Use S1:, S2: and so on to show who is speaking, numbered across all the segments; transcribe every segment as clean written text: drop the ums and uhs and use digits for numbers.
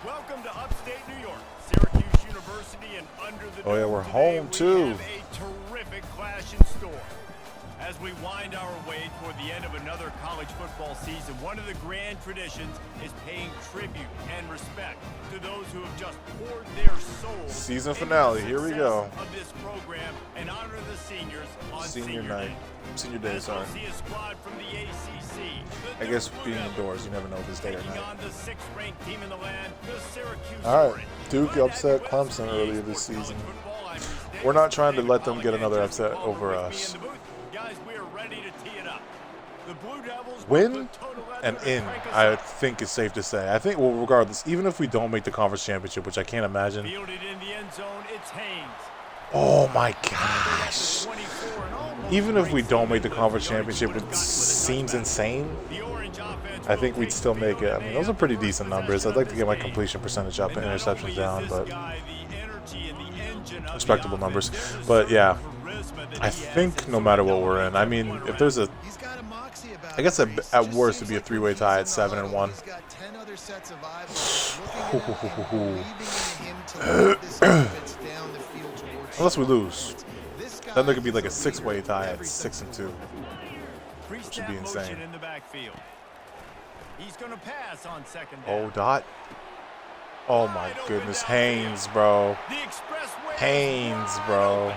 S1: Welcome to upstate New York, Syracuse University, and under the
S2: Oh yeah,
S1: dome
S2: we're
S1: today,
S2: home
S1: we
S2: too.
S1: have a terrific clash in store. As we wind our way toward the end of another college football season, one of the grand traditions is paying tribute and respect to those who have just poured their souls.
S2: Season finale, here we go.
S1: Of this program and honor the seniors on
S2: Senior night. Senior day,
S1: As
S2: sorry.
S1: we'll see a squad from the ACC.
S2: I guess being indoors, you never know if it's day or
S1: Taking
S2: night.
S1: on the sixth-ranked team in the land, the Syracuse.
S2: All right, Duke upset Clemson earlier this season. We're not trying to let them get another upset over us.
S1: Guys, we are ready to tee it up. The Blue Devils
S2: Win and in, I think it's safe to say. I think, well, regardless, even if we don't make the conference championship, which I can't imagine.
S1: Fielded in the end zone, it's Haynes.
S2: Oh my gosh. Even if we don't make the conference championship, it seems insane. I think we'd still make it. I mean, those are pretty decent numbers. I'd like to get my completion percentage up and interceptions down, but respectable numbers. But yeah, I think no matter what we're in, I mean, if there's a, I guess at worst it'd be a three-way tie at 7-1. Unless we lose, then there could be like a six-way tie at 6-2, which would be insane.
S1: He's going to pass on second down.
S2: Oh, Dot. Oh my goodness, Haynes, bro. Haynes, bro.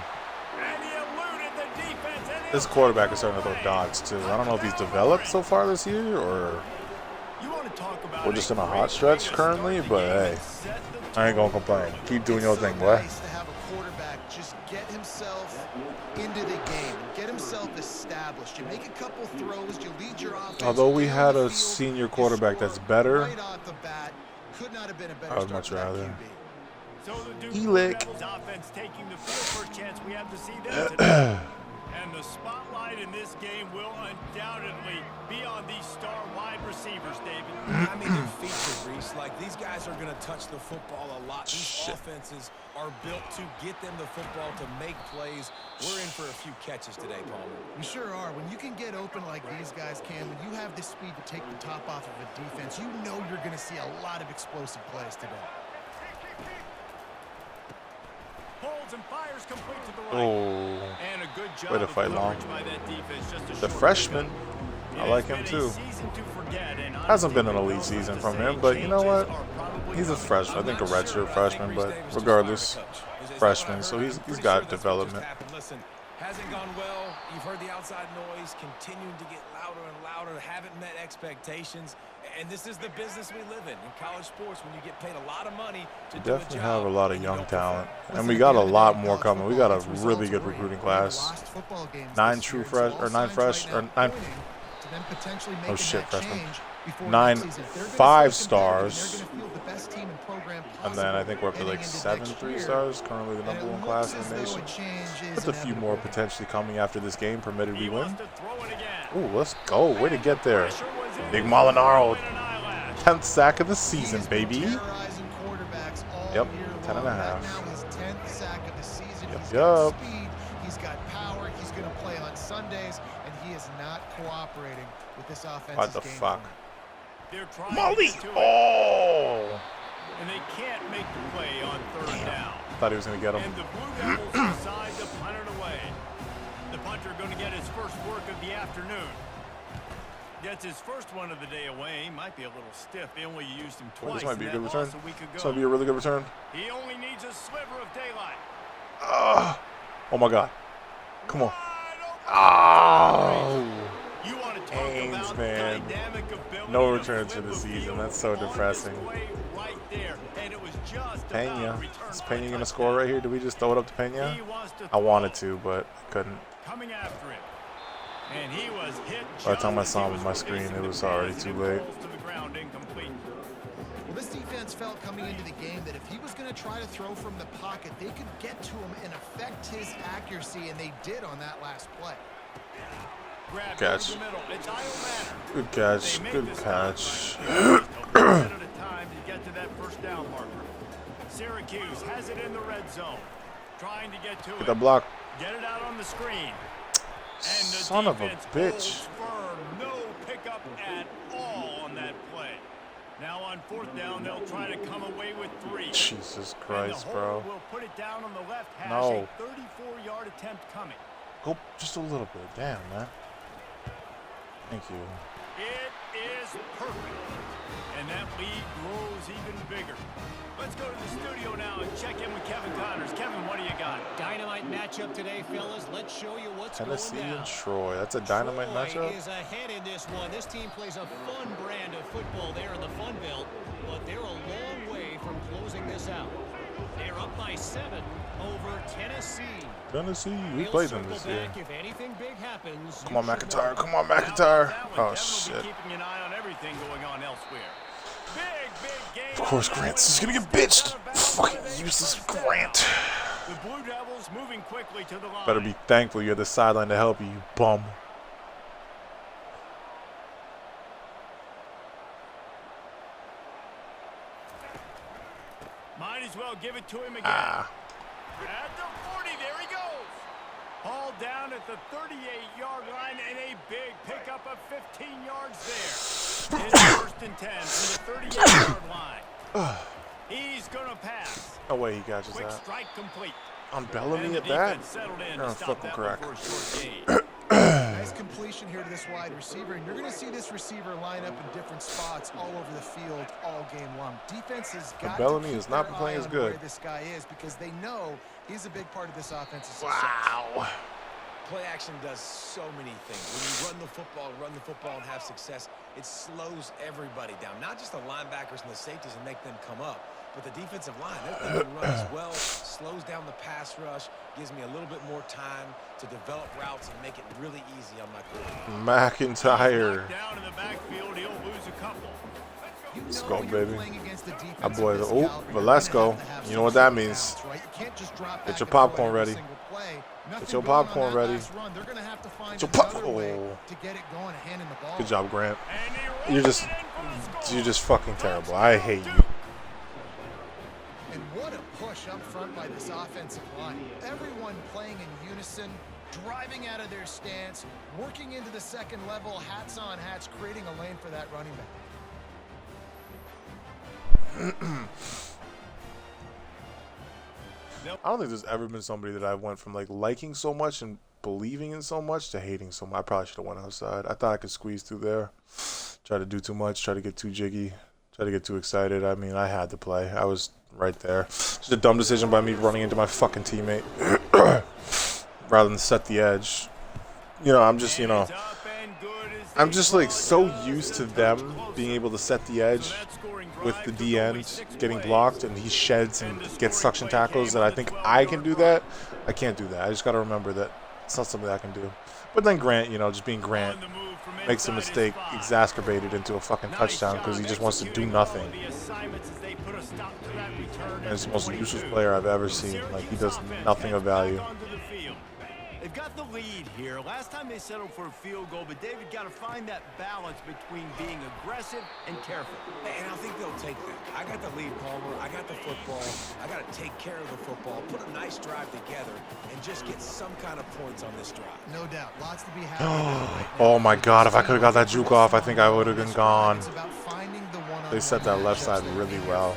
S2: This quarterback is starting to throw dots too. I don't know if he's developed so far this year or we're just in a hot stretch currently, but hey, I ain't gonna complain. Keep doing your thing, boy.
S3: Just get himself into the game, get himself established. You make a couple throws, you lead your offense.
S2: Although we had a senior quarterback that's better,
S3: right off the bat, could not have been a better
S2: I would much rather.
S1: Elick. Taking the first chance we have to see them today. And the spotlight in this game will undoubtedly be on these star wide receivers, David.
S4: I mean, they're featured, Reese. Like, these guys are going to touch the football a lot. These offenses are built to get them the football, to make plays. We're in for a few catches today, Palmer.
S3: You sure are. When you can get open like these guys can, when you have the speed to take the top off of a defense, you know you're going to see a lot of explosive plays today.
S1: Holds and fires complete to the right.
S2: Oh,
S1: And a good job
S2: way to fight long.
S1: by that defense. Just a
S2: The
S1: short
S2: freshman,
S1: field.
S2: I like him too. Hasn't been an elite season from him, but you know what? He's a freshman. I think a redshirt freshman, but regardless, freshman. So he's got development.
S4: Listen, hasn't gone well. You've heard the outside noise continuing to get louder and louder. Haven't met expectations. And this is the business we live in college sports, when you get paid a lot of money to
S2: We
S4: do a
S2: definitely
S4: job
S2: have a lot of young talent, and we got a lot more coming. We got a really good recruiting class. Nine fresh. Oh shit, freshmen. 9 5-stars, and then I think we're up to like 7 3-stars. Currently the #1 class in the nation. With a few more potentially coming after this game, permitted we win. Ooh, let's go! Way to get there, Big Molinaro. 10th sack of the season, baby. Yep, 10.5. Yup.
S3: He's got power. He's going to play on Sundays, and he is not cooperating with this offense.
S2: What the fuck? Molly! Oh!
S1: And they can't make the play on third down.
S2: Thought he was going to get him.
S1: And the Blue Devils decide to punt it away. The punter going to get his first work of the afternoon. Gets his first one of the day away. Might be a little stiff. They only used him twice.
S2: This might be a good return. This might
S1: Ago.
S2: be a really good return.
S1: He only needs a sliver of daylight.
S2: Oh my God. Come on. Oh.
S1: You want to talk
S2: Haynes,
S1: about
S2: man.
S1: dynamic ability
S2: No
S1: to
S2: returns for
S1: flip
S2: the
S1: a
S2: season.
S1: field
S2: That's so
S1: on
S2: depressing.
S1: display right there. And it was just
S2: Pena.
S1: about return
S2: Is
S1: for
S2: Pena
S1: a
S2: going to score right here? Did we just throw it up to Pena?
S1: He wants to
S2: I wanted to, but I couldn't.
S1: coming after him. And he was hit.
S2: By the time I saw him on my screen, it was already too late.
S3: Well, this defense felt coming into the game that if he was going to try to throw from the pocket, they could get to him and affect his accuracy, and they did on that last play.
S2: Catch. Good catch. Good catch.
S1: Syracuse has it in the red zone. Trying to get to
S2: Get
S1: it.
S2: that block.
S1: Get it out on the screen. And the
S2: Son of a
S1: defense
S2: bitch.
S1: holds firm. No pickup at all on that play. Now on 4th down, they'll try to come away with 3.
S2: Jesus Christ, bro.
S1: Will put it down on the left hash.
S2: No.
S1: A 34-yard attempt coming.
S2: Go just a little bit. Damn, man. Thank you.
S1: It is perfect. And that lead grows even bigger. Let's go to the studio now and check in with Kevin Connors. Kevin, what do you got?
S5: Dynamite matchup today, fellas. Let's show you what's
S2: Tennessee
S5: going down.
S2: and Troy. That's a dynamite
S5: Troy
S2: matchup?
S5: is ahead in this one. This team plays a fun brand of football there in the Fun Belt, but they're a long way from closing this out. They're up by 7 over Tennessee.
S2: Tennessee, we played them this year.
S5: If anything big happens,
S2: Come on, McIntyre. Come on, McIntyre. Oh,
S1: Kevin
S2: shit.
S1: will be keeping an eye on everything going on elsewhere. Big game.
S2: Of course, Grant's is going to get bitched. Fucking useless Grant.
S1: The Blue Devils moving quickly to the line.
S2: Better be thankful you're the sideline to help you, you bum.
S1: Might as well give it to him again.
S2: Ah.
S1: At the 40, there he goes. Hauled down at the 38-yard line and a big pickup of 15 yards there. It's 1st and 10 from the 38-yard line. He's going to pass.
S2: No way he catches
S1: Quick
S2: that.
S1: strike complete.
S2: On Bellamy
S1: And the
S2: at that?
S1: defense settled in
S2: You're
S1: to
S2: a
S1: stop
S2: fucking
S1: that
S2: crack.
S1: one for a short gain.
S3: Nice completion here to this wide receiver, and you're going to see this receiver line up in different spots all over the field all game long. Defense has got
S2: Bellamy
S3: to
S2: has
S3: keep
S2: not
S3: their
S2: been playing
S3: eye
S2: as
S3: on
S2: good.
S3: where this guy is because they know he's a big part of this offense's success.
S2: Wow.
S4: Play action does so many things. When you run the football and have success, it slows everybody down. Not just the linebackers and the safeties and make them come up, but the defensive line. They're going to run as well, slows down the pass rush, gives me a little bit more time to develop routes and make it really easy on my quarterback.
S2: McIntyre.
S1: Down in the backfield, he'll lose a couple.
S2: Let's go, baby.
S3: My
S2: boy, but let's go. You know what that means. Get your popcorn ready. Get your popcorn ready. Get your popcorn. Good job, Grant. You're just fucking terrible. I hate you.
S3: And what a push up front by this offensive line. Everyone playing in unison, driving out of their stance, working into the second level, hats on hats, creating a lane for that running back.
S2: I don't think there's ever been somebody that I went from like liking so much and believing in so much to hating so much. I probably should have went outside. I thought I could squeeze through there. Try to do too much, try to get too jiggy, try to get too excited. I mean, I had to play. I was right there. Just a dumb decision by me running into my fucking teammate rather than set the edge. You know, I'm just like so used to them being able to set the edge with the D end getting blocked and he sheds and gets suction tackles that I think I can do that. I can't do that. I just got to remember that it's not something I can do. But then Grant, you know, just being Grant, makes a mistake exacerbated into a fucking touchdown because he just wants to do nothing. And he's the most useless player I've ever seen. Like, he does nothing of value.
S1: They've got the lead here. Last time they settled for a field goal, but David got to find that balance between being aggressive and careful.
S4: And I think they'll take that. I got the lead, Palmer. I got the football. I got to take care of the football, put a nice drive together, and just get some kind of points on this drive.
S3: No doubt. Lots to be happy about.
S2: Oh my God, if I could have got that juke off, I think I would have been gone. They set that left side really well.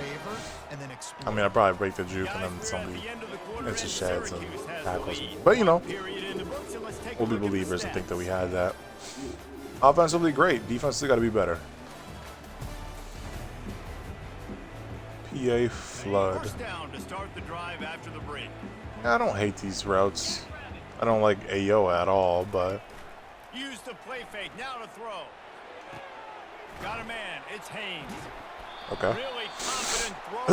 S2: I mean, I'd probably break the juke and then somebody into sheds and tackles me. But, you know, we'll be believers and think that we had that. Offensively, great. Defensively, got to be better. PA flood.
S1: First down to start the drive after the break.
S2: I don't hate these routes. I don't like AO at all, but...
S1: Use the play fake. Now to throw. Got a man. It's Haynes.
S2: Okay.
S1: Really confident throw.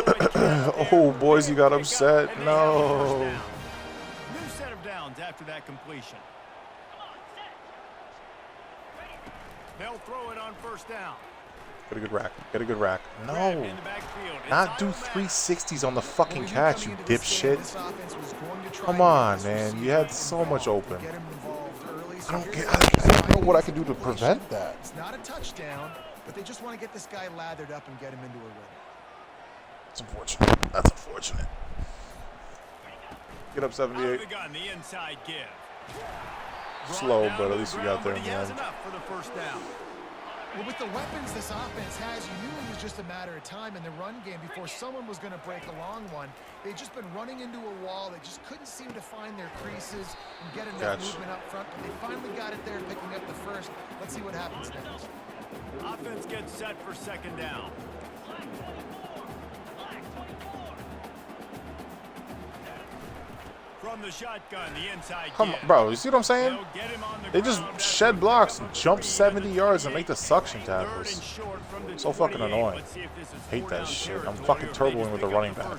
S2: Oh, boys, you got upset. No.
S1: New set of downs after that completion. They'll throw it on first down.
S2: Get a good rack. Get a good rack. No.
S1: In the backfield.
S2: Not do 360s on the fucking catch, you dipshit. Come on, man. You had so much open. I don't know what I can do to prevent that.
S3: It's not a touchdown, but they just want to get this guy lathered up and get him into a rhythm.
S2: It's unfortunate. That's unfortunate. Get up 78.
S1: Out of the gun, the inside give.
S2: Slow, but at least we got there in the end.
S1: Enough for the first down.
S3: Well, with the weapons this offense has, you knew it was just a matter of time in the run game before someone was going to break a long one. They'd just been running into a wall. They just couldn't seem to find their creases and get enough movement up front. But they finally got it there, picking up the first. Let's see what happens next.
S1: Offense gets set for second down. From the shotgun, the inside
S2: Come on, bro. You see what I'm saying? They just shed blocks and jump 70 yards and make the suction tackles. So fucking annoying. Hate that shit. I'm fucking turboing with the running back.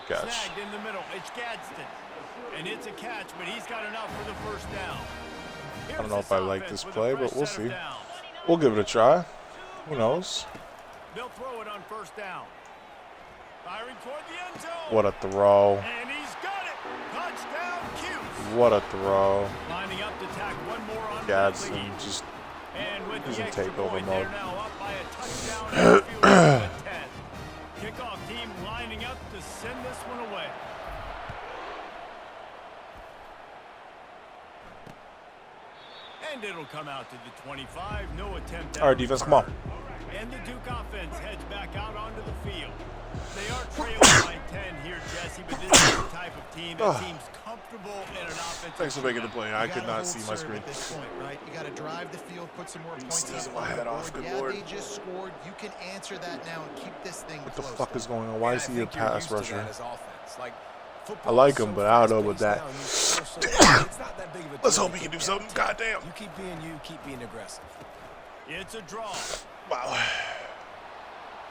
S2: Catch.
S1: In the middle, it's Gadsden. And it's a catch, but he's got enough for the first down.
S2: I don't know if I like this play, but we'll see. We'll give it a try. Who knows?
S1: They'll throw it on first down. Firing toward the end zone.
S2: What a throw.
S1: And he's got it. Touchdown, Cuse.
S2: What a throw.
S1: Lining up to tack one more on
S2: Gadsden just
S1: he's
S2: in takeover mode.
S1: Now up by a touchdown at 10. Kickoff team lining up to send this one away. And it'll come out to the 25. No attempt.
S2: All right, defense, come on.
S1: And the Duke offense heads back out onto the field. They are trailing by 10 here, Jesse, but this is the type of team that seems comfortable in an offensive.
S2: Thanks for making the play. I could not see my screen.
S3: At this point, right? You got to drive the field, put some more points
S2: Sneezing
S3: on
S2: my head off. Good lord.
S3: They just scored. You can answer that now and keep this thing
S2: What the
S3: close.
S2: fuck is going on? Why is he a pass rusher?
S4: Like,
S2: I like him, but I don't know about that.
S4: It's not that big of a
S2: Let's
S4: deal.
S2: hope he can do something. Goddamn.
S4: You keep being you, keep being aggressive.
S1: It's a draw.
S2: Wow.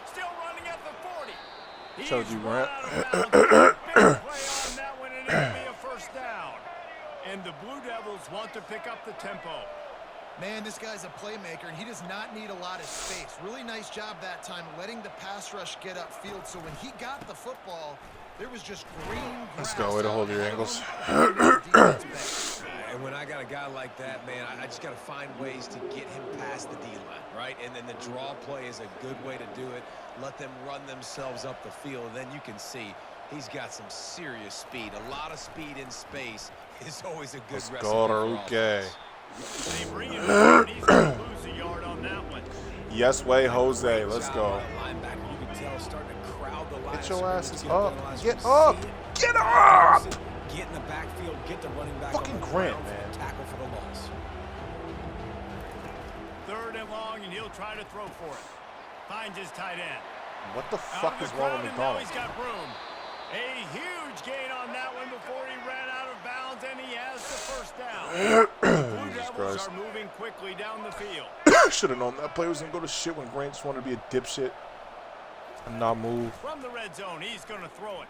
S1: Still running at the 40.
S2: Showed you, Grant.
S1: Big play on that one, and it'll be a first down. And the Blue Devils want to pick up the tempo.
S3: Man, this guy's a playmaker, and he does not need a lot of space. Really nice job that time letting the pass rush get upfield. So when he got the football, there was just green grass.
S2: Let's go. Way to hold your angles.
S4: And when I got a guy like that, man, I just got to find ways to get him past the D-line, right? And then the draw play is a good way to do it. Let them run themselves up the field, and then you can see he's got some serious speed. A lot of speed in space is always a good recipe for offense.
S1: They bring him down. He's going to lose a yard on that one.
S2: Yes way, Jose. Let's go.
S4: Linebacker, you can tell, starting to crowd the line.
S2: Get your asses up. Get up. Get up.
S4: Get in the backfield. Get the running back.
S2: Fucking Grant, man.
S4: Tackle for the loss.
S1: Third and long, and he'll try to throw for it. Finds his tight end.
S2: What the fuck is wrong with
S1: Now
S2: McDonald?
S1: he's got room. A huge gain on that one before he ran out of bounds, and he has the first down. Blue Devils are moving quickly down the field.
S2: Should have known that play was going to go to shit when Grant just wanted to be a dipshit and not move.
S1: From the red zone, he's going to throw it.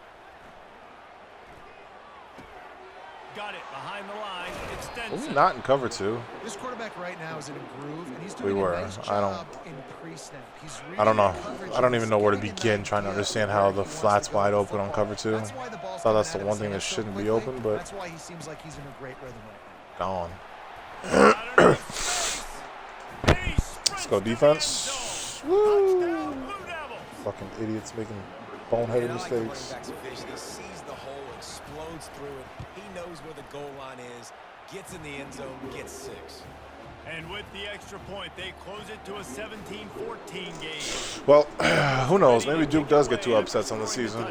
S1: Got it behind the line. Extends.
S2: Were we not in cover two?
S3: This quarterback right now is in a groove, and he's doing
S2: We were.
S3: a nice job in pre-snap. He's
S2: I don't know.
S3: reading
S2: I don't even know where to
S3: coverage,
S2: begin trying to understand how the flat's wide open on cover two.
S3: That's why the ball's
S2: Thought that's the
S3: coming
S2: one
S3: at
S2: thing
S3: him
S2: that
S3: so
S2: shouldn't be
S3: quickly.
S2: open, but
S3: That's why he seems like he's in a great rhythm right
S2: gone.
S1: Let's
S2: Let's go defense. Woo! Fucking idiots making boneheaded mistakes.
S4: He sees the hole, explodes through it. He knows where the goal line is, gets in the end zone, gets 6.
S1: And with the extra point, they close it to a 17-14 game.
S2: Well, who knows? Maybe Duke does get 2 upsets on the season.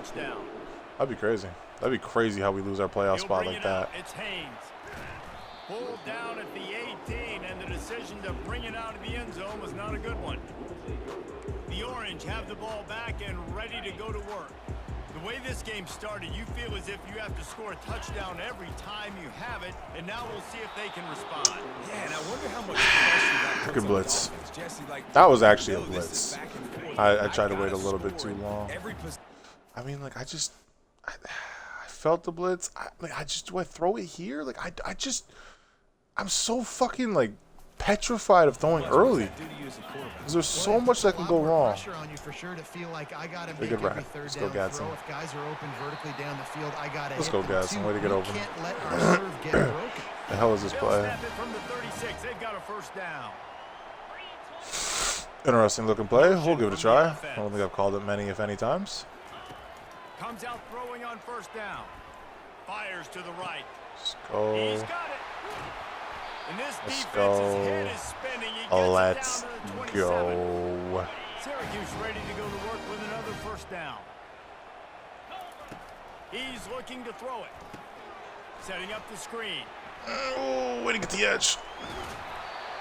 S2: That'd be crazy. That'd be crazy how we lose our playoff spot like that.
S1: It's Haynes. Pulled down at the 18, and the decision to bring it out of the end zone was not a good one. The Orange have the ball back and ready to go to work. The way this game started, you feel as if you have to score a touchdown every time you have it, and now we'll see if they can respond.
S4: Yeah, and I wonder how much pressure that puts
S2: Good
S4: on
S2: blitz.
S4: the offense. Jesse, like,
S2: That was actually a
S4: you know this is
S2: blitz.
S4: back and forth.
S2: I tried to
S4: gotta
S2: wait a little bit
S4: score
S2: too
S4: in
S2: long.
S4: every
S2: I mean, like, I felt the blitz. Do I throw it here? Like, I'm so fucking, like, petrified of throwing early. Because there's so much that can go wrong.
S3: Pressure on you for sure to feel like I got to
S2: Pretty
S3: make
S2: good
S3: every
S2: wrap.
S3: third
S2: Let's go,
S3: down
S2: Gadsden.
S3: throw. If guys are open vertically down the field, I got to
S2: Let's
S3: hit
S2: go,
S3: them
S2: Gadsden.
S3: too.
S2: Way to get
S3: We
S2: open.
S3: can't let our serve get broken.
S2: The hell is this
S1: They'll
S2: play?
S1: snap it from the 36. They've got a first down.
S2: Interesting looking play. We'll give it a try. I don't think I've called it many, if any, times.
S1: Comes out throwing on first down. Fires to the right.
S2: Let's
S1: He's
S2: go.
S1: got it. And this
S2: Let's
S1: defense's head
S2: go.
S1: is spinning. He gets
S2: Let's
S1: it down to the 27.
S2: go.
S1: Syracuse ready to go to work with another first down. He's looking to throw it. Setting up the screen.
S2: Oh, way to get the edge.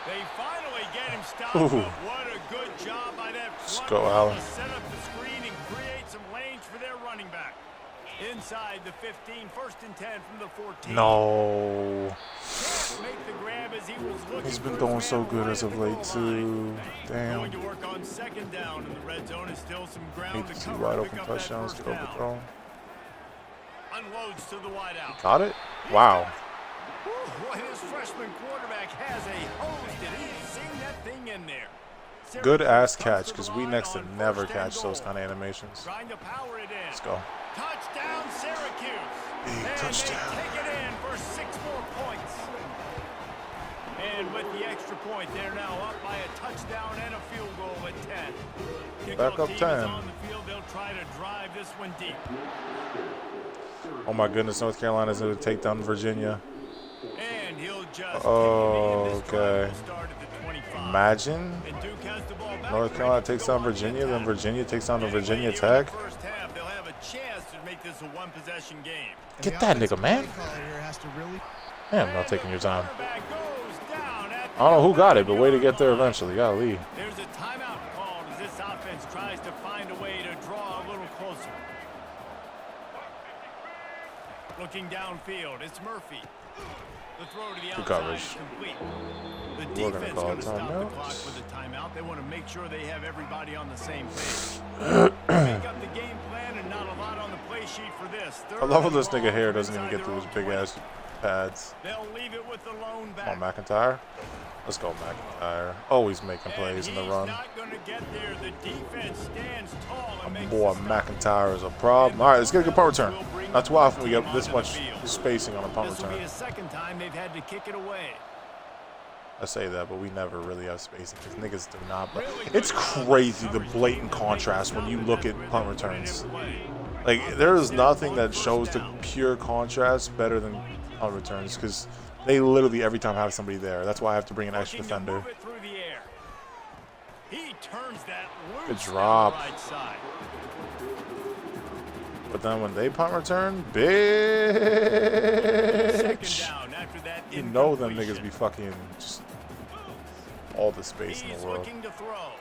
S1: They finally get him stopped.
S2: Ooh.
S1: But what a good job by that front
S2: go,
S1: row
S2: Allen.
S1: to set up the screen and create some lanes for their running back. Inside the 15, 1st and 10 from the 14.
S2: No.
S1: Can't make the grab as he was looking
S2: He's been
S1: for
S2: doing
S1: his
S2: so
S1: man
S2: good
S1: right
S2: as
S1: at
S2: of
S1: the goal
S2: late,
S1: line.
S2: too. Damn.
S1: Going to work on 2nd down in the red zone is still some ground
S2: Hate
S1: to
S2: to see
S1: cover.
S2: wide
S1: Pick
S2: open
S1: up that
S2: touchdowns
S1: first
S2: get
S1: down.
S2: overthrown.
S1: Unloads to the wide out.
S2: Got it? Wow.
S1: Boy, this freshman quarterback has a hose. Did he sing that thing in there?
S2: Good ass
S1: Syracuse comes
S2: catch,
S1: to
S2: because
S1: the
S2: we
S1: line
S2: next to
S1: on
S2: never
S1: 1st and
S2: catch those
S1: goal.
S2: kind of animations.
S1: Trying to power it in.
S2: Let's go.
S1: Touchdown, Syracuse.
S2: Big
S1: And
S2: touchdown.
S1: they take it in for 6 more points. And with the extra point, they're now up by a touchdown and a field goal at 10.
S2: Back
S1: Kickoff
S2: up
S1: team
S2: 10.
S1: is on the field. They'll try to drive this one deep.
S2: Oh my goodness, North Carolina's going to take down Virginia.
S1: And he'll just
S2: Oh,
S1: kick it in. This drive
S2: okay.
S1: will start at the 25.
S2: Imagine
S1: And Duke has the ball back.
S2: North Carolina takes down Virginia, then Virginia takes down the Virginia Tech.
S1: First half, they'll have a chance to make this a one-possession game.
S2: Get that nigga, man.
S3: Really
S2: Man, I'm not taking your time.
S1: Quarterback goes down at
S2: I don't know who got it, but
S1: the
S2: way to get there
S1: 40-yard line.
S2: eventually. Golly.
S1: There's a timeout called as this offense tries to find a way to draw a little closer. Looking downfield, it's Murphy. The throw to the outside
S2: coverage.
S1: is complete. The
S2: We're gonna
S1: defense
S2: call
S1: going to stop the
S2: timeout.
S1: clock with a timeout. They want to make sure they have everybody on the same page. Make up the game plan and not a lot on the play sheet for this.
S2: I love how this
S1: Third
S2: nigga
S1: and
S2: hair
S1: long
S2: doesn't even
S1: inside
S2: get through his
S1: their
S2: big
S1: own
S2: ass pads.
S1: 20. They'll leave it with the lone
S2: Come
S1: back.
S2: on, McIntyre. Let's go, McIntyre. Always making
S1: And
S2: plays in the
S1: he's
S2: run.
S1: not going to get there. The defense stands tall and makes
S2: Boy,
S1: the stop.
S2: McIntyre is a problem. All right, let's get a good punt return. Not too often we get this much spacing on a punt
S1: This will be
S2: return.
S1: a second time they've had to kick it away.
S2: I say that, but we never really have spacing because niggas do not. But it's crazy the blatant contrast when you look at punt returns. Like, there is nothing that shows the pure contrast better than punt returns because they literally every time have somebody there. That's why I have to bring an extra
S1: Looking to
S2: defender.
S1: move it through the air. He turns that loose
S2: Good
S1: down
S2: drop.
S1: the right side.
S2: But then when they punt return,
S1: Second
S2: bitch.
S1: down after that
S2: You know them
S1: incompletion.
S2: niggas be fucking just all the space in
S1: He's
S2: the world.
S1: looking to throw.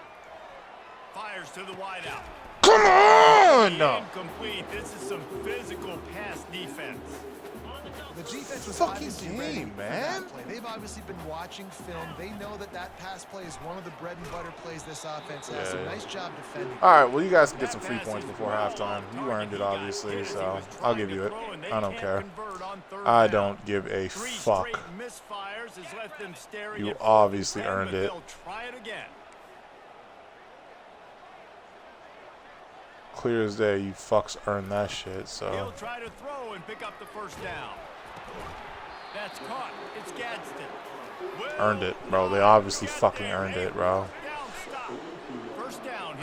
S1: Fires to the wide out.
S2: Come on!
S1: Incomplete. This is some physical pass defense.
S3: The defense was
S2: Fucking
S3: obviously
S2: game,
S3: ready for
S2: man.
S3: that play. They've obviously been watching film. They know that that pass play is one of the bread and butter plays this offense has. So
S2: Yeah.
S3: nice job defending.
S2: All right, well, you guys can get some free points before halftime. You earned it, obviously, so I'll give you it. I don't care. I don't give a
S1: Three
S2: fuck.
S1: straight misfires has left them staring
S2: You
S1: at
S2: obviously
S1: 4th and 10,
S2: earned
S1: but
S2: it.
S1: They'll try it again.
S2: Clear as day, you fucks earned that shit,
S1: He'll
S2: so.
S1: try to throw and pick up the first down. That's caught. It's Gadsden. Well,
S2: Earned it, bro. They obviously fucking earned it, bro.
S1: Down stop. First down.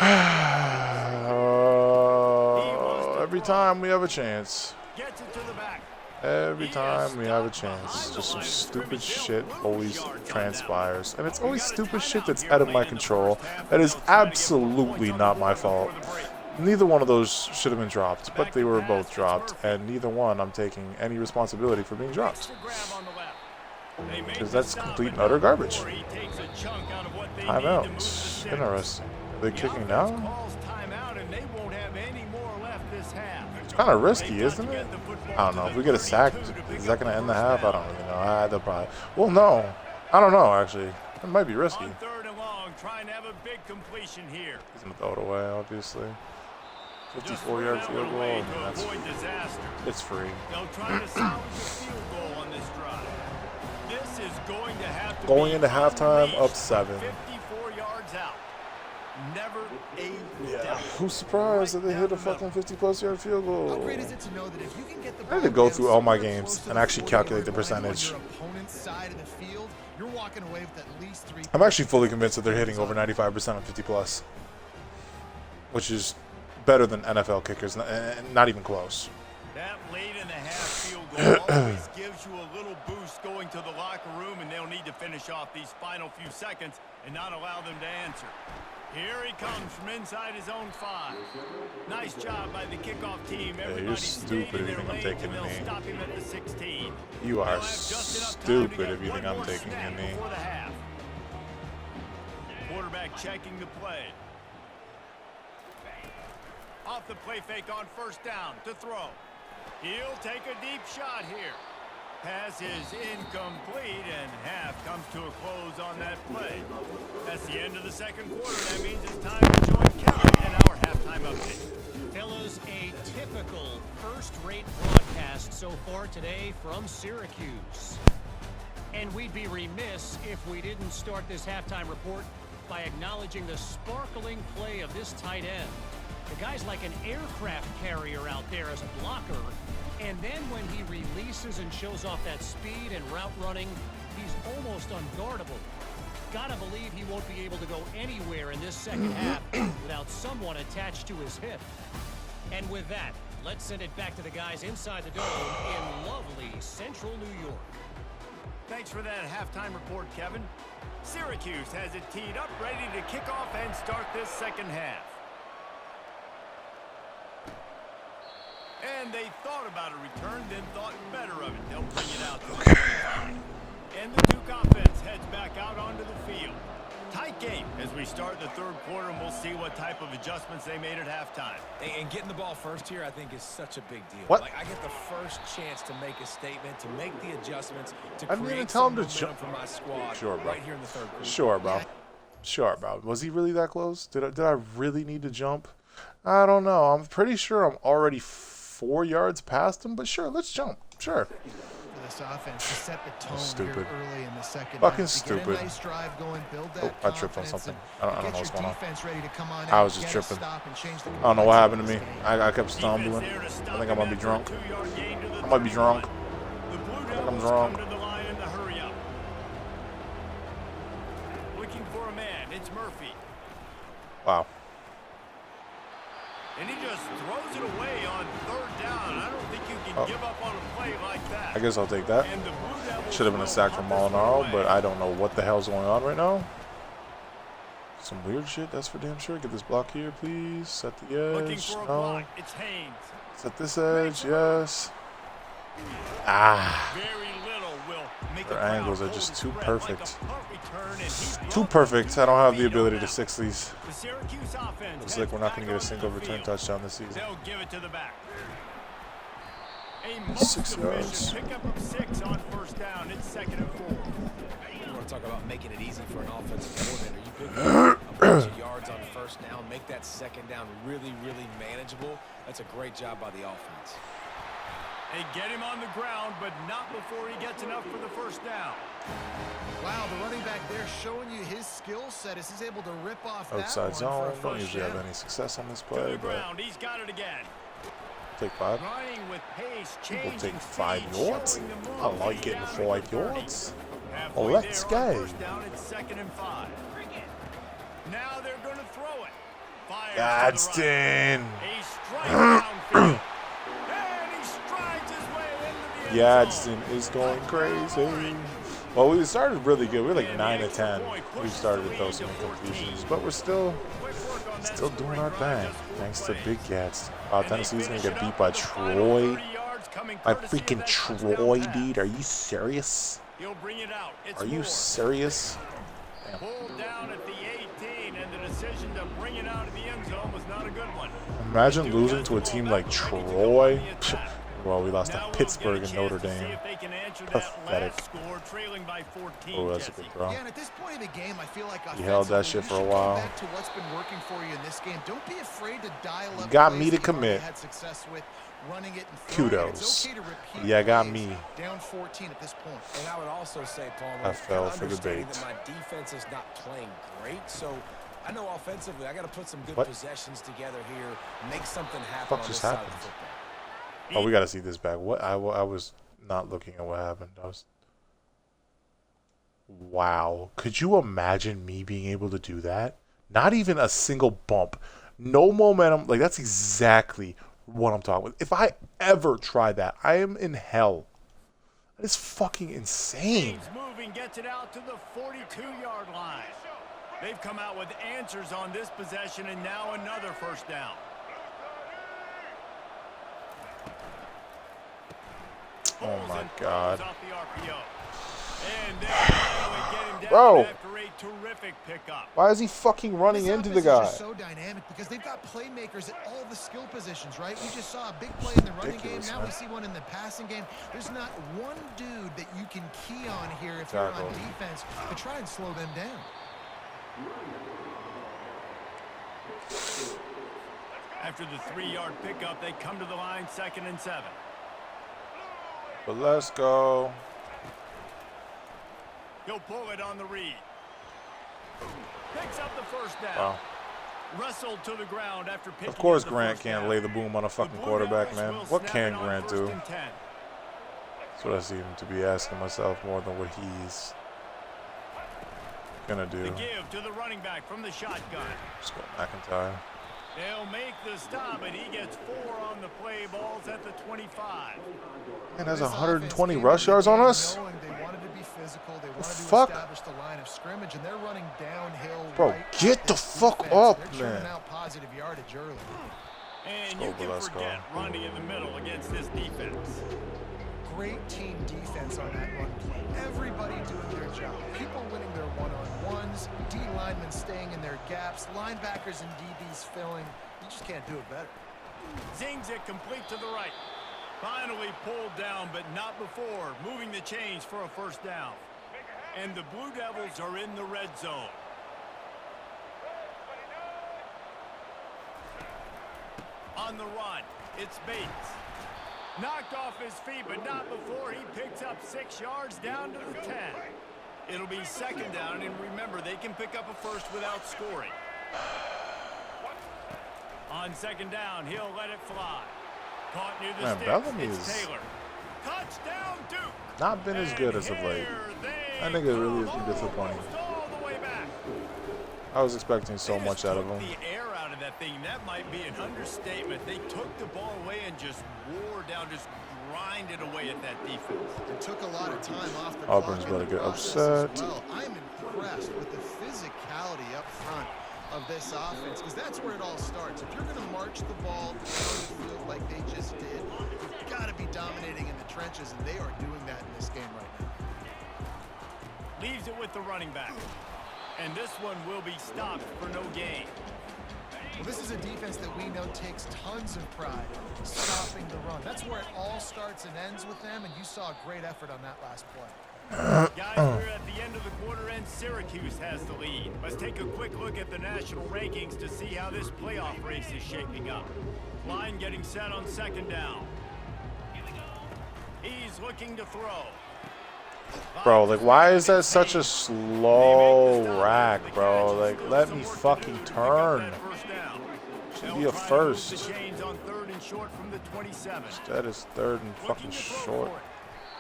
S2: Every time we have a chance.
S1: Gets it to the back.
S2: Every time we have a chance, just some stupid shit always transpires. And it's always stupid shit that's out of my control. That is absolutely not my fault. Neither one of those should have been dropped, but they were both dropped. And neither one I'm taking any responsibility for being dropped.
S1: Extra grab on the left. They make
S2: Because
S1: the
S2: that's
S1: stop,
S2: complete
S1: but
S2: and utter garbage.
S1: he takes a chunk out of what they need
S2: Time
S1: to
S2: out.
S1: move the sticks.
S2: Interesting. Are they
S1: The
S2: kicking
S1: offense
S2: now?
S1: calls timeout, and they won't have any more left this half.
S2: It's kind of risky,
S1: They've got
S2: isn't
S1: to
S2: it?
S1: get the football
S2: I don't
S1: to
S2: know.
S1: the
S2: If we get a sack,
S1: 32 to pick
S2: is that
S1: up
S2: going to end the
S1: first
S2: half? I
S1: down.
S2: don't really know. They'll probably. Well, no. I don't know, actually. It might be risky.
S1: On 3rd and long, trying to have a big completion here.
S2: He's going to throw it away, obviously.
S1: Just
S2: 54-yard
S1: throw that
S2: field
S1: one
S2: goal.
S1: away
S2: I mean,
S1: to
S2: that's,
S1: avoid disaster.
S2: it's free.
S1: They'll try to salvage a field goal on this drive. This is going to have to
S2: Going
S1: be
S2: into halftime,
S1: unleashed
S2: up
S1: from
S2: 7.
S1: 54 yards out. Never a
S2: Yeah.
S1: doubt.
S2: Who's surprised that they hit a
S1: Right down the
S2: fucking 50-plus yard field
S3: How
S2: goal?
S3: great is it to know that if you can get the
S2: I need to
S3: ball
S2: go
S3: down
S2: through all my
S3: somewhere
S2: games
S3: close to
S2: and
S3: the
S2: actually calculate the
S3: 40-yard line on
S2: percentage.
S3: your opponent's side of the field, you're walking away with at least 3
S2: I'm actually fully convinced that they're hitting over 95% on 50-plus. Which is better than NFL kickers. Not even close.
S1: That late in the half field goal always gives you a little boost going to the locker room, and they'll need to finish off these final few seconds and not allow them to answer. Here he comes from inside his own 5. Nice job by the kickoff team.
S2: You're stupid if you think I'm taking a knee.
S1: Stop him at the 16.
S2: You are stupid if you think I'm taking a knee.
S1: Quarterback checking the play. Off the play fake on first down to throw. He'll take a deep shot here. Pass is incomplete, and half comes to a close on that play. That's the end of the second quarter. That means it's time to join Kevin in our halftime update.
S5: Fellas, a typical first-rate broadcast so far today from Syracuse. And we'd be remiss if we didn't start this halftime report by acknowledging the sparkling play of this tight end. The guy's like an aircraft carrier out there as a blocker. And then when he releases and shows off that speed and route running, he's almost unguardable. Gotta believe he won't be able to go anywhere in this second half without someone attached to his hip. And with that, let's send it back to the guys inside the dome in lovely central New York.
S1: Thanks for that halftime report, Kevin. Syracuse has it teed up, ready to kick off and start this second half. And they thought about a return, then thought better of it. They'll bring it out to the 25. And the Duke offense heads back out onto the field. Tight game as we start the third quarter, and we'll see what type of adjustments they made at halftime.
S4: And getting the ball first here, I think, is such a big deal.
S2: What?
S4: Like, I get the first chance to make a statement, to make the adjustments, to
S2: I didn't even
S4: create
S2: tell
S4: some
S2: him to
S4: momentum
S2: jump
S4: for my squad
S2: Sure, bro.
S4: right here in the third quarter.
S2: Sure, bro. Sure, bro. Was he really that close? Did I really need to jump? I don't know. I'm pretty sure I'm already 4 yards past him, but sure, let's jump. Sure.
S3: For this offense to set the tone
S2: Stupid.
S3: here early in the second
S2: Fucking
S3: half. To get a
S2: stupid.
S3: nice drive going, build that
S2: Oh, I tripped on
S3: confidence,
S2: something.
S3: and
S2: I don't know
S3: get
S2: what's
S3: your
S2: going on.
S3: defense ready to come on
S2: I
S3: out,
S2: was just
S3: get a
S2: tripping.
S3: stop, and change the
S2: I don't know what happened to me.
S3: complexion of this game.
S2: I kept stumbling. I think I might be drunk. I might be drunk.
S1: The Blue
S2: I'm
S1: Devils
S2: drunk.
S1: come to the line in the hurry up. Looking for a man. It's Murphy.
S2: Wow.
S1: And he just throws it away on third down. I don't think you can give up on a play like that.
S2: I guess I'll take that.
S1: And the Blue Devils
S2: Should have been a
S1: will
S2: sack from
S1: punt this one
S2: Molinaro,
S1: away.
S2: but I don't know what the hell's going on right now. Some weird shit, that's for damn sure. Get this block here, please. Set the
S1: Looking
S2: edge.
S1: for a
S2: No.
S1: block. It's Haynes.
S2: Set this edge, yes. Ah.
S1: Very little will make
S2: Their
S1: a crowd
S2: angles are
S1: hold
S2: just
S1: its
S2: too
S1: breath
S2: perfect.
S1: like a punt return, and he
S2: Too
S1: blocked
S2: perfect. I don't have the
S1: it.
S2: ability to six these.
S1: The Syracuse offense
S2: Looks like we're not going to get a
S1: heads back
S2: single
S1: onto the
S2: return
S1: field.
S2: touchdown this season.
S1: They'll give it to the back. A most
S2: 6 yards.
S1: efficient pickup of 6 on first down. It's 2nd and 4.
S4: You want to talk about making it easy for an offensive coordinator. You pick up a bunch of yards on first down, make that second down really, really manageable. That's a great job by the offense.
S1: They get him on the ground, but not before he gets enough for the first down.
S3: Wow, the running back there showing you his skill set as he's able to rip off
S2: Outside
S3: that
S2: zone.
S3: one for a
S2: Don't
S3: first
S2: usually have
S3: down.
S2: any success on this
S1: To
S2: play,
S1: the
S2: but
S1: ground. He's got it again.
S2: take 5.
S1: Running with pace,
S2: We'll
S1: changing
S2: take
S1: speed,
S2: 5 yards.
S1: showing the
S2: I
S1: move.
S2: like
S1: He's
S2: getting
S1: down
S2: 5
S1: to the 30.
S2: yards.
S1: Halfway
S2: Well, let's
S1: there on
S2: go.
S1: first down, it's 2nd and 5. Now they're going to throw it. Fires
S2: Gadsden.
S1: a strike downfield. And he strides his way into the end zone.
S2: Gadsden is going crazy. Well, we started really good. We were like 9 to 10. We started to throw some incompletions, but we're still doing our thing. Thanks to Big Gadsden. Wow, Tennessee's gonna get beat by Troy. By freaking Troy, dude. Are you serious?
S1: He'll bring it out. It's
S2: Are you
S1: Moore.
S2: serious?
S1: Pulled down at the 18, and the decision to bring it out of the end zone was not a good one.
S2: Imagine losing to a team like Troy. Well, we lost to Pittsburgh and Notre Dame. Pathetic. Oh, that's a good throw.
S3: Yeah, and at this point in the game, I feel like
S2: He held that
S3: offensively,
S2: shit
S3: you
S2: for a
S3: should go
S2: while.
S3: back to what's been working for you in this game. Don't be afraid to dial up.
S2: got
S3: plays
S2: me to
S3: that you've already
S2: commit.
S3: had success with, running it and throwing it. It's
S2: Kudos.
S3: okay to repeat
S2: Yeah, got
S3: plays.
S2: me.
S3: Down 14 at this point.
S4: And I would also say, Paul,
S2: I fell for the
S4: understanding
S2: bait.
S4: that my defense is not playing great, so I know offensively I got to put some good
S2: What?
S4: possessions together here, make something happen
S2: Fuck
S4: on
S2: just
S4: this side of
S2: happened?
S4: the football.
S2: Oh, we got to see this back. What? I was not looking at what happened. Wow. Could you imagine me being able to do that? Not even a single bump. No momentum. Like, that's exactly what I'm talking about. If I ever try that, I am in hell. That is fucking insane.
S1: He's moving, gets it out to the 42-yard line. They've come out with answers on this possession, and now another first down.
S2: Oh my God.
S1: Off the RPO. And they finally get him down
S2: Bro.
S1: after a terrific pickup.
S2: Why is he fucking running
S3: This
S2: into the
S3: offense
S2: guy?
S3: is just so dynamic because they've got playmakers at all the skill positions, right? We just saw a big play in the running game.
S2: Ridiculous,
S3: Now
S2: man.
S3: we see one in the passing game. There's not one dude that you can key on here if you're on defense to try and slow them down.
S1: After the 3-yard pickup, they come to the line, 2nd and 7.
S2: But let's go.
S1: He'll pull it on the read. Picks up the first down.
S2: Wow.
S1: Wrestled to the ground after picking
S2: Of course
S1: up the
S2: Grant
S1: first
S2: can't
S1: down.
S2: lay the boom on a fucking
S1: The Blue
S2: quarterback,
S1: Devils
S2: man.
S1: will
S2: What
S1: snap
S2: can
S1: it on
S2: Grant
S1: 1st
S2: do?
S1: and 10.
S2: That's what I seem to be asking myself more than what he's gonna do.
S1: The give to the running back from the shotgun.
S2: Just go McIntyre.
S1: They'll make the stop, and he gets 4 on the play. Balls at the 25.
S2: Man, that's
S3: This
S2: 120
S3: offense
S2: rush
S3: came
S2: yards
S3: into
S2: on
S3: the game
S2: us?
S3: knowing they wanted to be physical. They wanted to
S2: fuck?
S3: establish the line of scrimmage, and they're running downhill.
S2: Bro,
S3: right
S2: get
S3: at
S2: the
S3: this
S2: fuck
S3: defense.
S2: up,
S3: They're churning
S2: man.
S3: out positive yardage early.
S1: And
S2: Let's
S1: you
S2: go,
S1: can
S2: let's go.
S1: forget running in the middle against this defense.
S3: Great team defense on that run play. Everybody doing their job. People winning their one-on-ones, D linemen staying in their gaps, linebackers and DBs filling. You just can't do it better.
S1: Zings it complete to the right. Finally pulled down, but not before. Moving the chains for a first down. And the Blue Devils are in the red zone. On the run, it's Bates. Knocked off his feet, but not before he picks up 6 yards down to the 10. It'll be 2nd down, and remember, they can pick up a first without scoring. On 2nd down, he'll let it fly. Caught near the
S2: Man,
S1: sticks.
S2: Bellamy
S1: It's
S2: is
S1: Taylor. Touchdown, Duke.
S2: not been as good as of late. I think it really has been disappointing.
S1: All the way back.
S2: I was expecting so
S1: They
S2: much
S1: just
S2: out of
S1: took
S2: him.
S1: the air out of that thing. That might be an understatement. They took the ball away and just wore down, just grinded away at that defense.
S3: It took a lot of time off the
S2: Auburn's
S3: clock in
S2: gonna
S3: the
S2: get
S3: process
S2: upset.
S3: as well. I'm impressed with the physicality up front of this offense because that's where it all starts. If you're going to march the ball down the field like they just did, you've got to be dominating in the trenches, and they are doing that in this game right now.
S1: Leaves it with the running back. And this one will be stopped for no gain.
S3: Well, this is a defense that we know takes tons of pride stopping the run. That's where it all starts and ends with them, and you saw a great effort on that last play.
S1: Guys, we're at the end of the quarter, and Syracuse has the lead. Let's take a quick look at the national rankings to see how this playoff race is shaping up. Line getting set on 2nd down. He's looking to throw.
S2: Bro, like, why is that such a slow rack, bro? Like, let me fucking turn. Should be a first. That is 3rd and fucking short.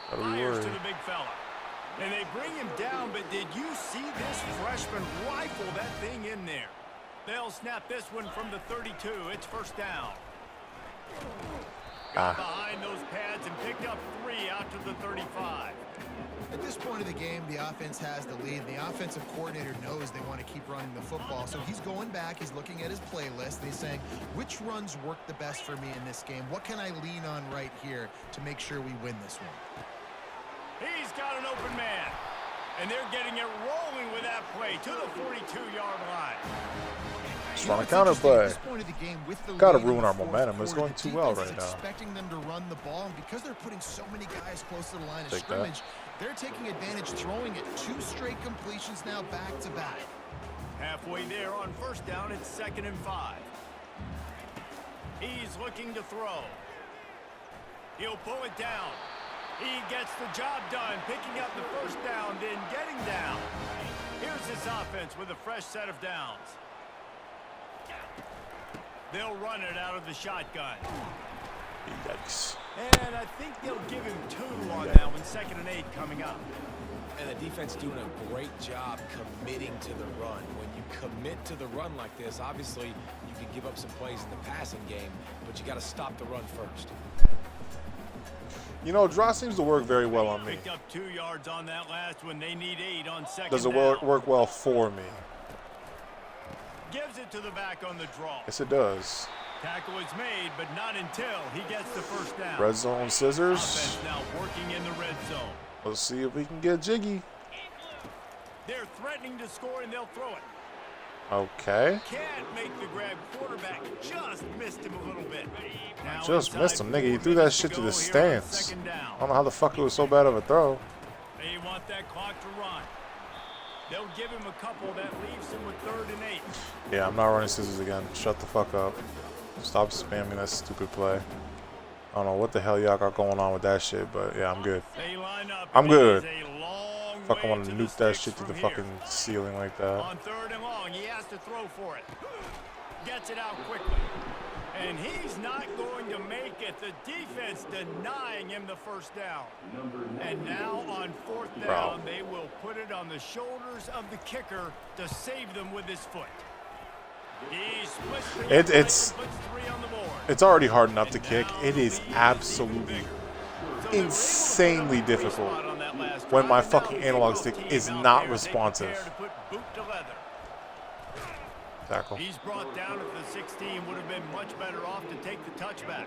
S2: Gotta be
S1: Fires
S2: worried.
S1: to the big fella. And they bring him down, but did you see this freshman rifle that thing in there? They'll snap this one from the 32. It's 1st down. Got behind those pads and picked up 3 out to the 35.
S3: At this point of the game, the offense has the lead. The offensive coordinator knows they want to keep running the football. So he's going back, he's looking at his playlist, and he's saying, which runs work the best for me in this game? What can I lean on right here to make sure we win this one?
S1: He's got an open man. And they're getting it rolling with that play to the 42-yard line.
S2: Just run a counter play.
S3: Gotta
S2: ruin our momentum. It's going too well right now.
S3: Expecting them to run the ball, and because they're putting so many guys close to the line of
S2: Take that.
S3: scrimmage, they're taking advantage, throwing it 2 straight completions now back to back.
S1: Halfway there on 1st down, it's 2nd and 5. He's looking to throw. He'll pull it down. He gets the job done, picking up the 1st down, then getting down. Here's this offense with a fresh set of downs. They'll run it out of the shotgun.
S2: Yikes.
S1: And I think they'll give him 2 on that one, 2nd and 8 coming up.
S4: And the defense doing a great job committing to the run. When you commit to the run like this, obviously you can give up some plays in the passing game, but you got to stop the run first.
S2: You know, draw seems to work very well on me.
S1: Picked up 2 yards on that last one. They need 8 on second
S2: Does it
S1: down.
S2: work well for me?
S1: Gives it to the back on the draw.
S2: Yes, it does.
S1: Tackle is made, but not until he gets the first down.
S2: Red zone scissors.
S1: Offense now working in the red zone.
S2: Let's see if we can get jiggy.
S1: They're threatening to score, and they'll throw it.
S2: Okay.
S1: Can't make the grab. Quarterback just missed him a little bit. Now
S2: Just
S1: inside,
S2: missed him, nigga. He
S1: 4
S2: threw that
S1: minutes
S2: shit to
S1: go
S2: the
S1: here on
S2: stands.
S1: second down.
S2: I don't know how the fuck it was so bad of a throw.
S1: They want that clock to run. They'll give him a couple. That leaves him with 3rd and 8.
S2: Yeah, I'm not running scissors again. Shut the fuck up. Stop spamming that stupid play. I don't know what the hell y'all got going on with that shit, but yeah, I'm good.
S1: They line up.
S2: I'm
S1: and it
S2: good.
S1: is a long
S2: Fuck, I
S1: way
S2: want
S1: to
S2: to
S1: the
S2: nuke that
S1: sticks
S2: shit to the
S1: from here.
S2: fucking ceiling like that.
S1: On 3rd and long, he has to throw for it. Gets it out quickly. And he's not going to make it. The defense denying him the first down. And now on 4th down, they will put it on the shoulders of the kicker to save them with his foot. He splits the
S2: It's
S1: 3 on the board.
S2: It's already hard enough to kick. It is absolutely insanely difficult when my fucking analog stick is not responsive. Tackle.
S1: He's brought down at the 16. Would have been much better off to take the touchback.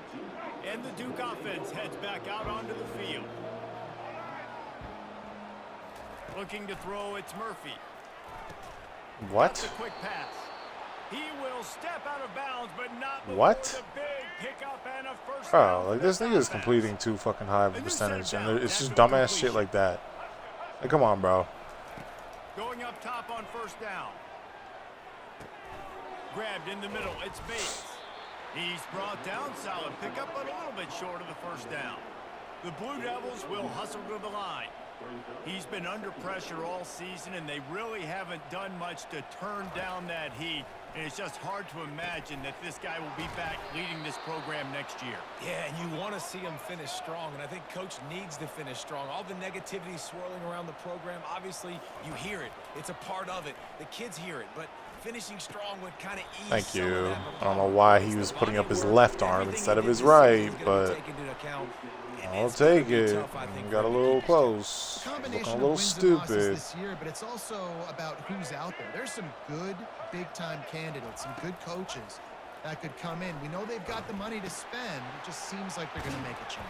S1: And the Duke offense heads back out onto the field. Looking to throw, it's Murphy.
S2: What?
S1: That's a quick pass. He will step out of bounds, but not before
S2: What?
S1: the big pickup and a first
S2: Bro,
S1: down
S2: like
S1: for
S2: this
S1: the
S2: nigga is
S1: offense.
S2: completing too fucking high of a percentage, and it's just
S1: Tackle
S2: dumbass shit
S1: completion.
S2: like that. Like, come on, bro.
S1: Going up top on 1st down. Grabbed in the middle. It's Bates. He's brought down. Solid pickup, but a little bit short of the first down. The Blue Devils will hustle to the line. He's been under pressure all season, and they really haven't done much to turn down that heat. And it's just hard to imagine that this guy will be back leading this program next year.
S4: Yeah, and you want to see him finish strong, and I think Coach needs to finish strong. All the negativity swirling around the program, obviously, you hear it. It's a part of it. The kids hear it, but finishing strong would kind of ease
S2: Thank
S4: some of
S2: you.
S4: that
S2: I don't know why he was putting up his left arm instead of his right, but I'll take it. Got a little close. Looking a little stupid.
S3: This year, but it's also about who's out there. There's some good big-time candidates, some good coaches that could come in. We know they've got the money to spend. It just seems like they're going to make a change.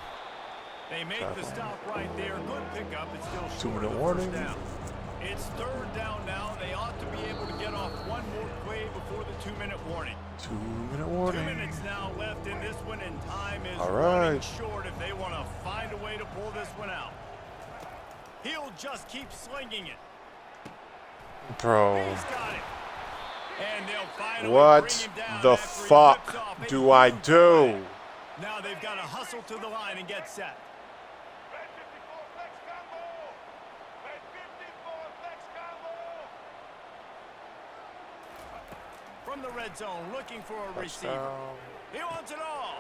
S1: They make the stop right there. Good pickup. It's still short
S2: 2-minute
S1: of the
S2: warning.
S1: first down. It's 3rd down now. They ought to be able to get off one more play before the 2-minute warning.
S2: 2-minute
S1: 2
S2: warning.
S1: minutes now left in this one, and time is
S2: All
S1: running
S2: right.
S1: short if they want to find a way to pull this one out. He'll just keep slinging it.
S2: Bro.
S1: He's got it. And they'll find a way to bring
S2: What
S1: him down
S2: the
S1: after he
S2: fuck
S1: rips off a
S2: do I
S1: huge
S2: do?
S1: play. Now they've got to hustle to the line and get set. From the red zone, looking for a receiver.
S2: Touchdown.
S1: He wants it all.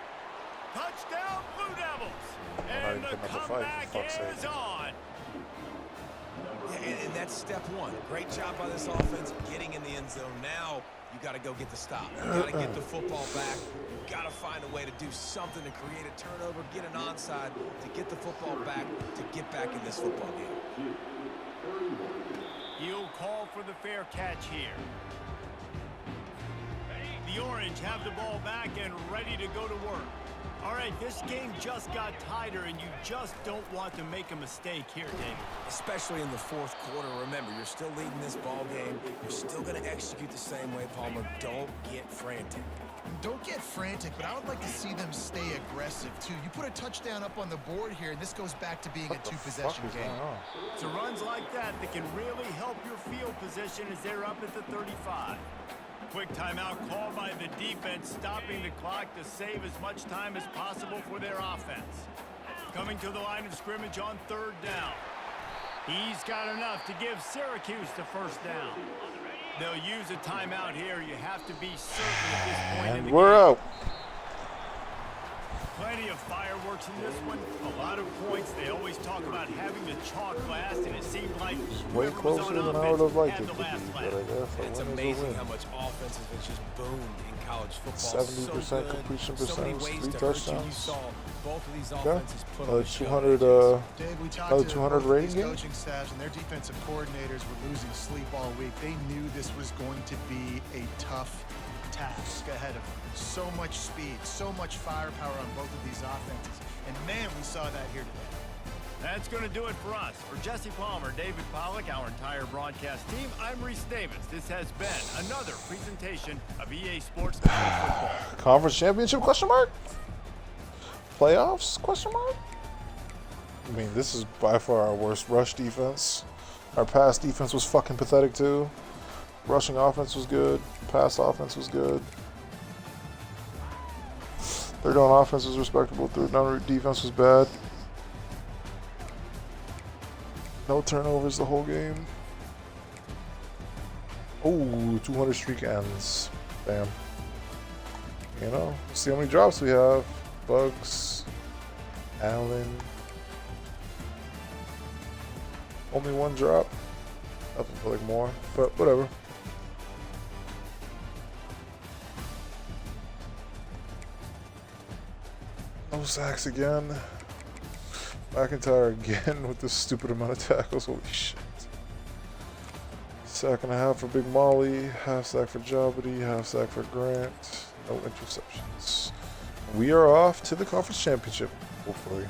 S1: Touchdown, Blue Devils.
S2: not
S1: And
S2: even
S1: the
S2: putting up a fight,
S1: comeback
S2: for fuck's
S1: is
S2: sake.
S1: on.
S4: And that's step one. Great job by this offense getting in the end zone. Now you got to go get the stop. You got to get the football back. You got to find a way to do something to create a turnover, get an onside, to get the football back, to get back in this football game.
S1: He'll call for the fair catch here. The Orange have the ball back and ready to go to work. All right, this game just got tighter, and you just don't want to make a mistake here, David.
S4: Especially in the 4th quarter. Remember, you're still leading this ball game. You're still going to execute the same way, Palmer. Don't get frantic.
S3: Don't get frantic, but I would like to see them stay aggressive, too. You put a touchdown up on the board here, and this goes back to being a
S2: What the
S3: two-possession
S2: fuck is
S3: game.
S2: going on?
S1: It's runs like that that can really help your field position as they're up at the 35. Quick timeout called by the defense, stopping the clock to save as much time as possible for their offense. Coming to the line of scrimmage on 3rd down. He's got enough to give Syracuse the first down. They'll use a timeout here. You have to be certain at this point in
S2: And
S1: the
S2: we're
S1: game.
S2: out.
S1: Plenty of fireworks in this one. A lot of points. They always talk about having the chalk last, and it seemed like
S2: Way
S1: whoever was
S2: closer
S1: on
S2: than I would have
S1: offense
S2: liked
S1: had
S2: it
S1: the
S2: to be,
S1: last
S2: but
S1: laugh.
S2: I guess a
S4: It's
S2: win is a
S4: amazing
S2: win.
S4: how much offense has just boomed in college football.
S2: 70%
S4: so good.
S2: completion
S4: So many
S2: percentage,
S4: ways
S2: 3
S4: to hurt you. You
S2: touchdowns.
S4: saw Both of these
S2: Yeah.
S4: offenses put on
S2: Another
S4: a show.
S2: 200.
S3: Dave, we talked
S2: Another
S3: to
S2: 200
S3: both of
S2: rating
S3: these
S2: game?
S3: coaching staffs, and their defensive coordinators were losing sleep all week. They knew this was going to be a tough task ahead of them. So much speed, so much firepower on both of these offenses. And man, we saw that here today.
S1: That's going to do it for us. For Jesse Palmer, David Pollack, our entire broadcast team, I'm Reese Davis. This has been another presentation of EA Sports College Football.
S2: Conference championship? Question mark? Playoffs? Question mark? I mean, this is by far our worst rush defense. Our pass defense was fucking pathetic too. Rushing offense was good. Pass offense was good. Third down offense was respectable. Third down defense was bad. No turnovers the whole game. Oh, 200 streak ends. Bam. You know, let's see how many drops we have. Bugs. Allen. Only one drop. I feel like more, but whatever. No sacks again. McIntyre again with this stupid amount of tackles. Holy shit. Sack and a half for Big Molly. Half sack for Jobity. Half sack for Grant. No interceptions. We are off to the conference championship, hopefully.